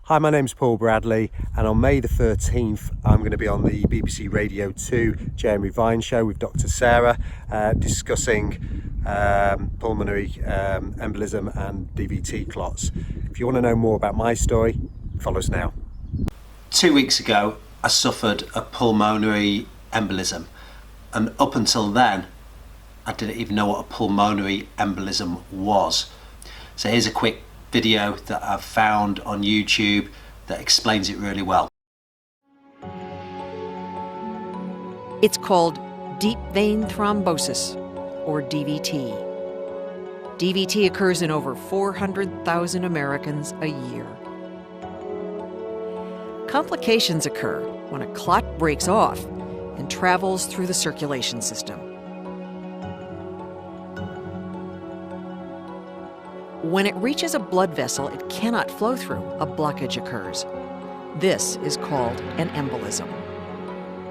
Hi, my name's Paul Bradley, and on May the 13th I'm going to be on the BBC Radio 2 Jeremy Vine show with Dr. Sarah, discussing pulmonary embolism and DVT clots. If you want to know more about my story, follow us now. 2 weeks ago I suffered a pulmonary embolism, and up until then I didn't even know what a pulmonary embolism was. So here's a quick video that I've found on YouTube that explains it really well. It's called deep vein thrombosis, or DVT. DVT occurs in over 400,000 Americans a year. Complications occur when a clot breaks off and travels through the circulation system. When it reaches a blood vessel it cannot flow through, a blockage occurs. This is called an embolism.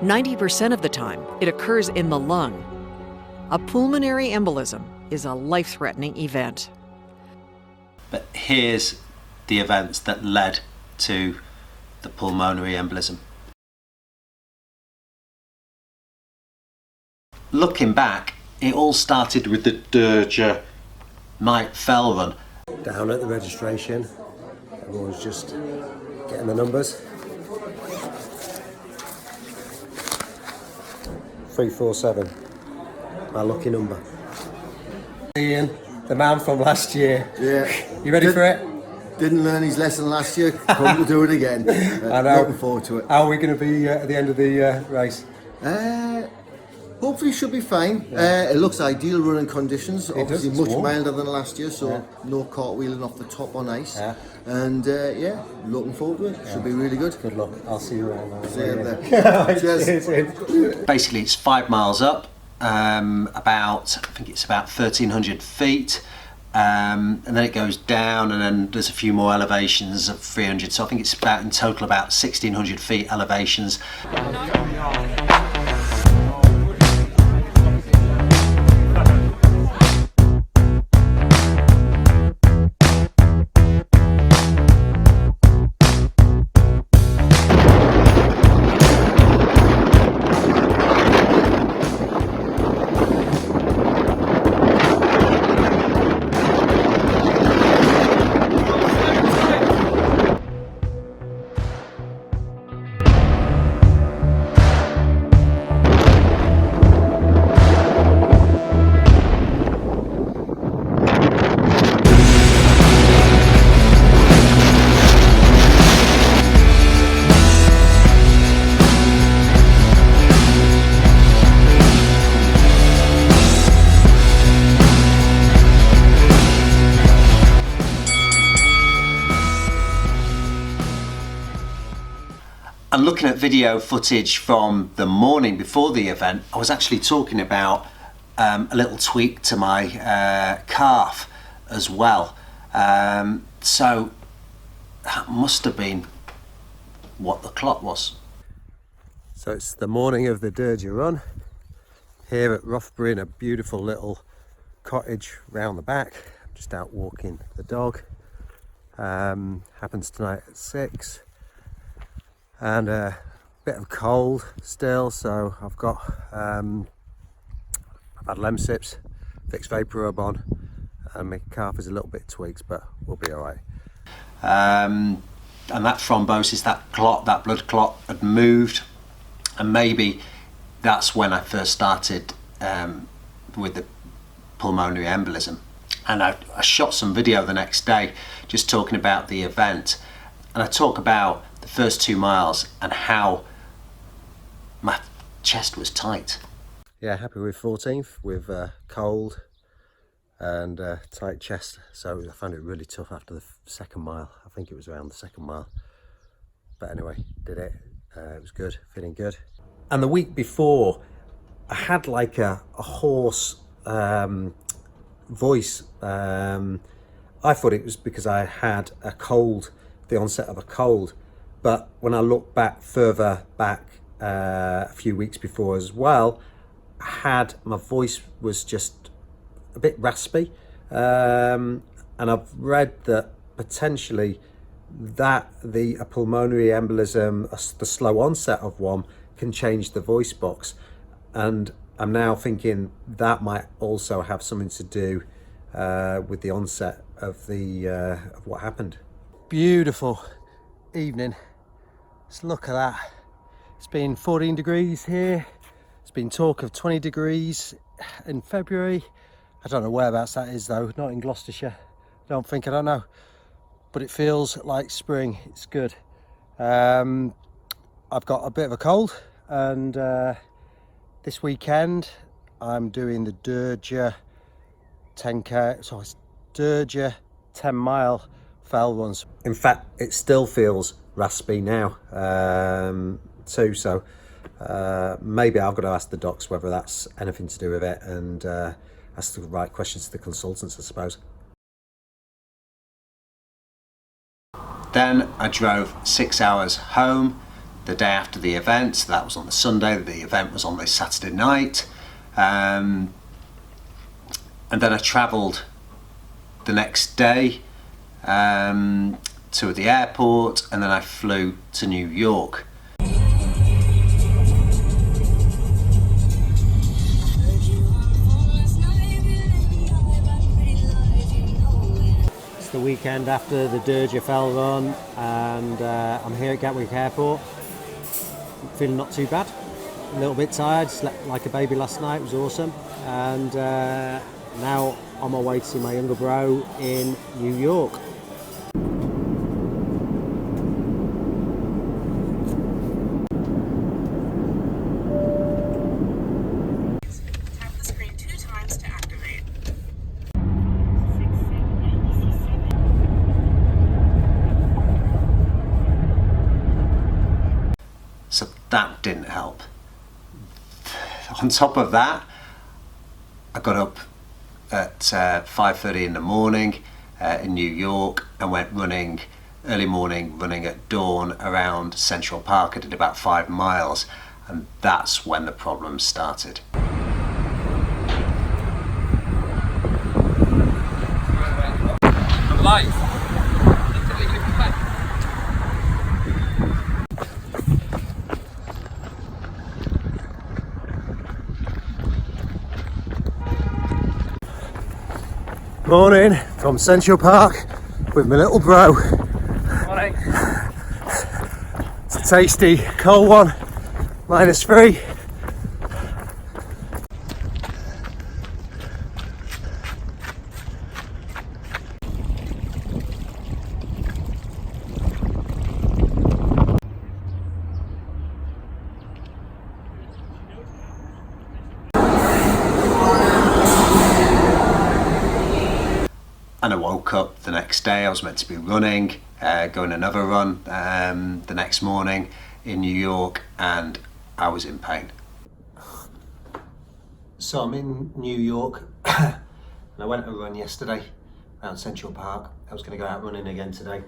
90% of the time, it occurs in the lung. A pulmonary embolism is a life-threatening event. But here's the events that led to the pulmonary embolism. Looking back, it all started with the Dirger night fell run. Down at the registration, everyone's just getting the numbers. 347, my lucky number. Ian, the man from last year. Yeah. You ready for it? Didn't learn his lesson last year, come to do it again. I know. Looking forward to it. How are we going to be at the end of the race? Hopefully should be fine. It looks ideal running conditions, obviously does, much warm. milder than last year, so no cartwheeling off the top on ice. And looking forward to it. Should be really good. Good luck. I'll see you around. See you there. Cheers. Basically it's 5 miles up, I think it's about 1,300 feet, and then it goes down, and then there's a few more elevations of 300, so I think it's about in total about 1,600 feet elevations. And looking at video footage from the morning before the event, I was actually talking about a little tweak to my calf as well. So that must have been what the clot was. So it's the morning of the Dirger run here at Roughbury in a beautiful little cottage round the back. I'm just out walking the dog. Happens tonight at 6. And a bit of cold still, so I've got I've had Lemsips, fixed vapor rub on, and my calf is a little bit tweaked, but we'll be all right. And that thrombosis, that clot, that blood clot had moved, and maybe that's when I first started with the pulmonary embolism. And I shot some video the next day just talking about the event, and I talk about the first 2 miles and how my chest was tight. Yeah, happy with 14th with cold and tight chest, so I found it really tough after the second mile. I think it was around the second mile, but anyway, did it. It was good, feeling good. And the week before I had like a hoarse voice. I thought it was because I had a cold, the onset of a cold. But when I look back further back a few weeks before as well, my voice was just a bit raspy. And I've read that potentially that a pulmonary embolism, the slow onset of one, can change the voice box. And I'm now thinking that might also have something to do with the onset of of what happened. Beautiful evening. Let's look at that. It's been 14 degrees here. It's been talk of 20 degrees in February. I don't know whereabouts that is though, not in Gloucestershire. I don't know. But it feels like spring. It's good. I've got a bit of a cold, and this weekend I'm doing the Durja 10-mile fell runs. In fact, it still feels raspy now too, so maybe I've got to ask the docs whether that's anything to do with it, and ask the right questions to the consultants, I suppose. Then I drove 6 hours home the day after the event. So that was on the Sunday. The event was on the Saturday night. And then I travelled the next day to the airport, and then I flew to New York. The weekend after the Durja fell run, and I'm here at Gatwick Airport. Feeling not too bad, a little bit tired, slept like a baby last night, it was awesome, and now on my way to see my younger bro in New York. Tap the screen 2 times to activate. So that didn't help. On top of that, I got up at 5:30 in the morning in New York and went running, early morning, running at dawn around Central Park. I did about 5 miles, and that's when the problems started. Life. Morning from Central Park with my little bro. Morning. It's a tasty cold one, -3. And I woke up the next day. I was meant to be running, going another run the next morning in New York, and I was in pain. So I'm in New York, and I went a run yesterday around Central Park. I was going to go out running again today,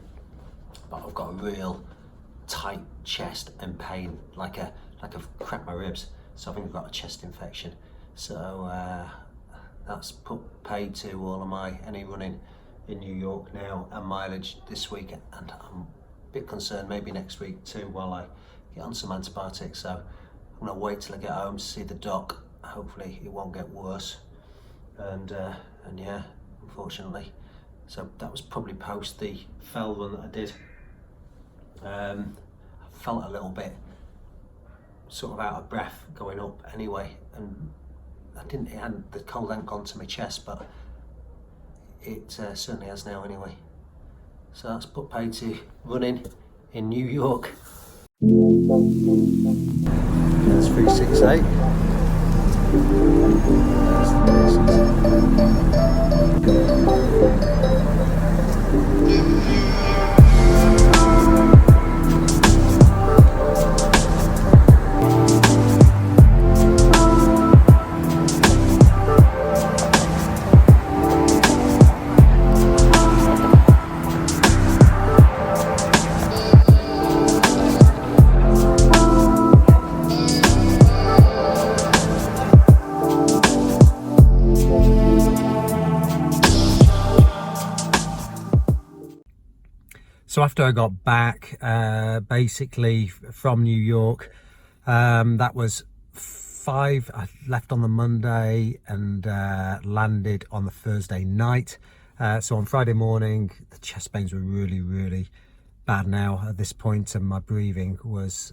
but I've got a real tight chest and pain, like I've cracked my ribs. So I think I've got a chest infection. So that's put paid to all of any running in New York now and mileage this week, and I'm a bit concerned maybe next week too while I get on some antibiotics. So I'm gonna wait till I get home to see the doc. Hopefully it won't get worse, and yeah, unfortunately. So that was probably post the fell run that I did. I felt a little bit sort of out of breath going up anyway, and the cold hadn't gone to my chest, but it certainly has now anyway. So that's put paid to running in New York. That's 368. So after I got back, basically from New York, that was I left on the Monday and landed on the Thursday night. So on Friday morning, the chest pains were really bad now at this point, and my breathing was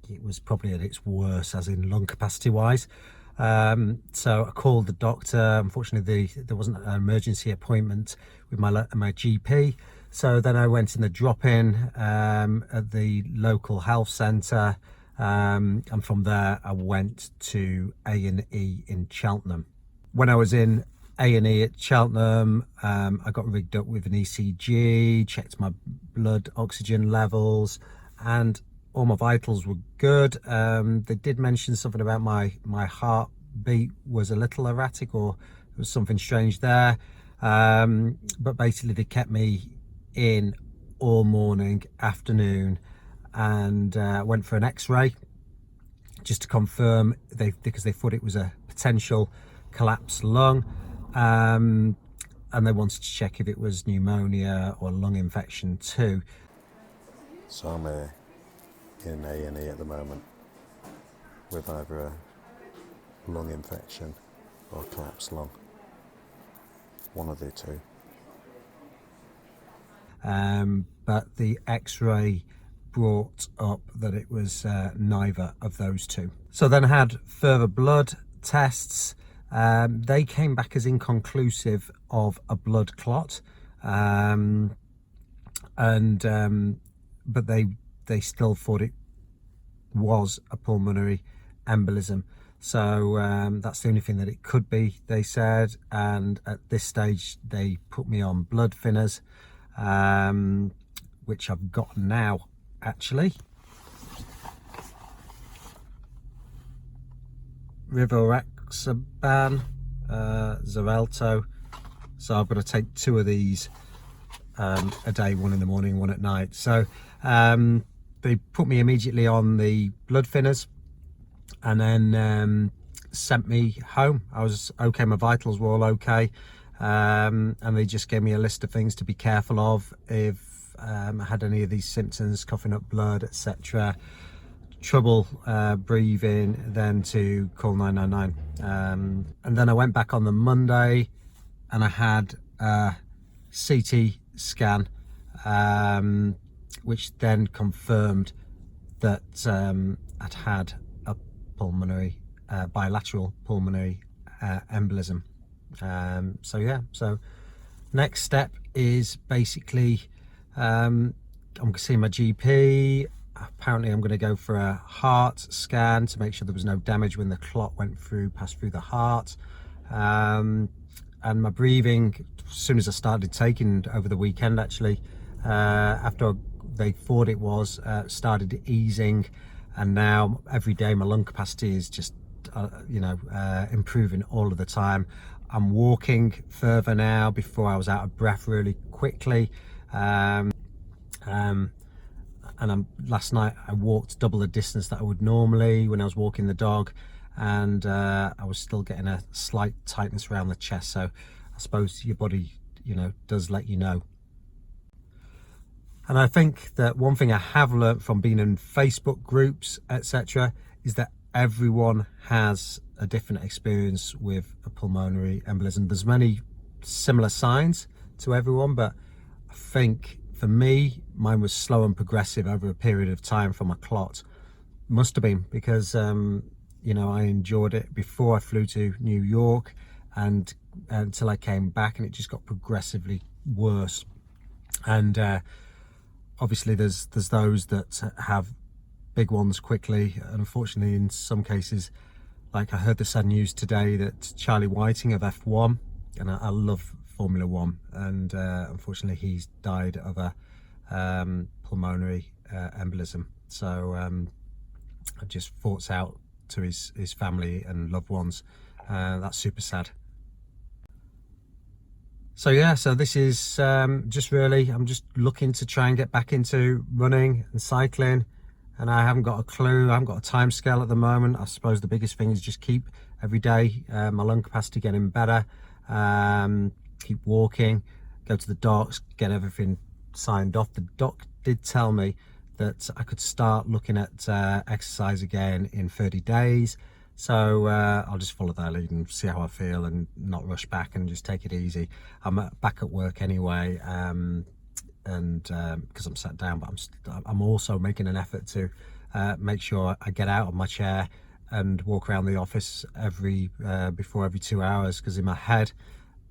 it was probably at its worst, as in lung capacity wise. So I called the doctor. Unfortunately, there wasn't an emergency appointment with my GP. So then I went in the drop-in at the local health centre, and from there I went to A&E in Cheltenham. When I was in A&E at Cheltenham, I got rigged up with an ECG, checked my blood oxygen levels, and all my vitals were good. They did mention something about my heartbeat was a little erratic, or there was something strange there. But basically they kept me in all morning, afternoon, and went for an x-ray just to confirm, because they thought it was a potential collapsed lung, and they wanted to check if it was pneumonia or lung infection too. So I'm in A&E at the moment with either a lung infection or a collapsed lung, one of the two. But the x-ray brought up that it was neither of those two. So then I had further blood tests. They came back as inconclusive of a blood clot, but they still thought it was a pulmonary embolism. So that's the only thing that it could be, they said. And at this stage they put me on blood thinners, which I've got now actually. Rivaroxaban, Xarelto. So I've got to take 2 of these a day, 1 in the morning, 1 at night. So they put me immediately on the blood thinners and then sent me home. I was okay, my vitals were all okay, and they just gave me a list of things to be careful of if I had any of these symptoms, coughing up blood, etc., trouble breathing, then to call 999. And then I went back on the Monday and I had a CT scan, which then confirmed that I'd had a pulmonary, bilateral pulmonary embolism. So yeah, so next step is basically I'm going to see my GP. Apparently I'm going to go for a heart scan to make sure there was no damage when the clot passed through the heart. And my breathing, as soon as I started taking over the weekend, actually, after they thought it was, started easing, and now every day my lung capacity is just improving all of the time. I'm walking further now. Before I was out of breath really quickly, and last night I walked double the distance that I would normally when I was walking the dog, and I was still getting a slight tightness around the chest. So I suppose your body, does let you know. And I think that one thing I have learnt from being in Facebook groups, etc., is that everyone has a different experience with a pulmonary embolism. There's many similar signs to everyone, but I think for me, mine was slow and progressive over a period of time from a clot. Must have been because I endured it before I flew to New York, and until I came back, and it just got progressively worse. And obviously there's those that have big ones quickly, and unfortunately in some cases, like I heard the sad news today that Charlie Whiting of F1, and I love Formula 1, and unfortunately he's died of a pulmonary embolism. So I just thoughts out to his family and loved ones. That's super sad. So yeah, so this is I'm just looking to try and get back into running and cycling, and I haven't got a clue. I haven't got a time scale at the moment. I suppose the biggest thing is just keep every day my lung capacity getting better, keep walking, go to the docks, get everything signed off. The doc did tell me that I could start looking at exercise again in 30 days. So I'll just follow their lead and see how I feel and not rush back and just take it easy. I'm back at work anyway, and because I'm sat down, but I'm also making an effort to make sure I get out of my chair and walk around the office before every 2 hours, because in my head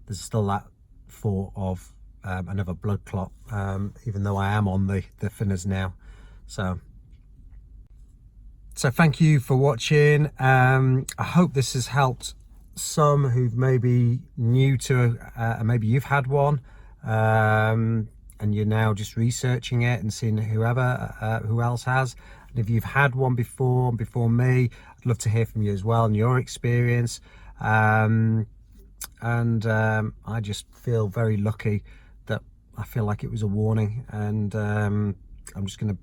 there's still that thought of another blood clot, even though I am on the thinners now. So thank you for watching. I hope this has helped some who've maybe new to maybe you've had one, and you're now just researching it and seeing who else has. And if you've had one before me, I'd love to hear from you as well and your experience. I just feel very lucky that I feel like it was a warning, and I'm just going to,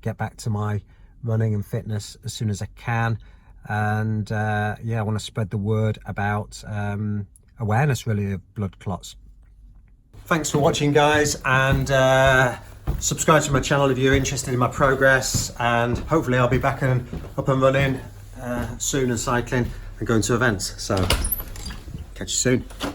get back to my running and fitness as soon as I can. And yeah, I want to spread the word about awareness really of blood clots. Thanks for watching, guys, and subscribe to my channel if you're interested in my progress, and hopefully I'll be back and up and running soon and cycling and going to events. So catch you soon.